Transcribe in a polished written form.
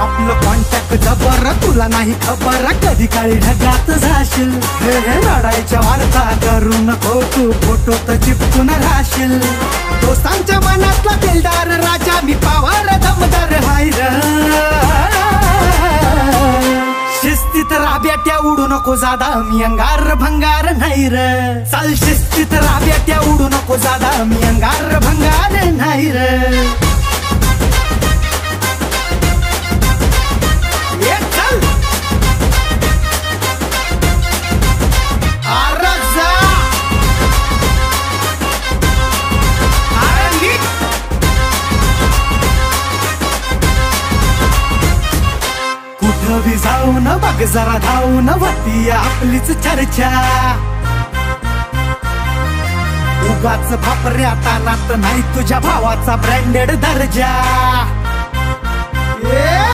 आपलं कॉन्टॅक्ट जबर, तुला नाही खबर कधी काळी ढगात जाशील. रडायच्या वार्ता करू नको तू, फोटो तर चिपकून राहशील. दोस्तांच्या मनातला दिलदार राजा मी, पावार दमदार हाय र. शिस्तीत राब्याट्या उडू नको जादा, मी अंगार भंगार नाही र. चाल शिस्तीत राब्याट्या उडू नको जादा, मी अंगार भंगार नाही र. कुठं बी जाऊन बघ जरा धावून, होती आपलीच चर्चा. उगाच भापऱ्या तानात नाही तुझ्या भावाचा ब्रँडेड दर्जा.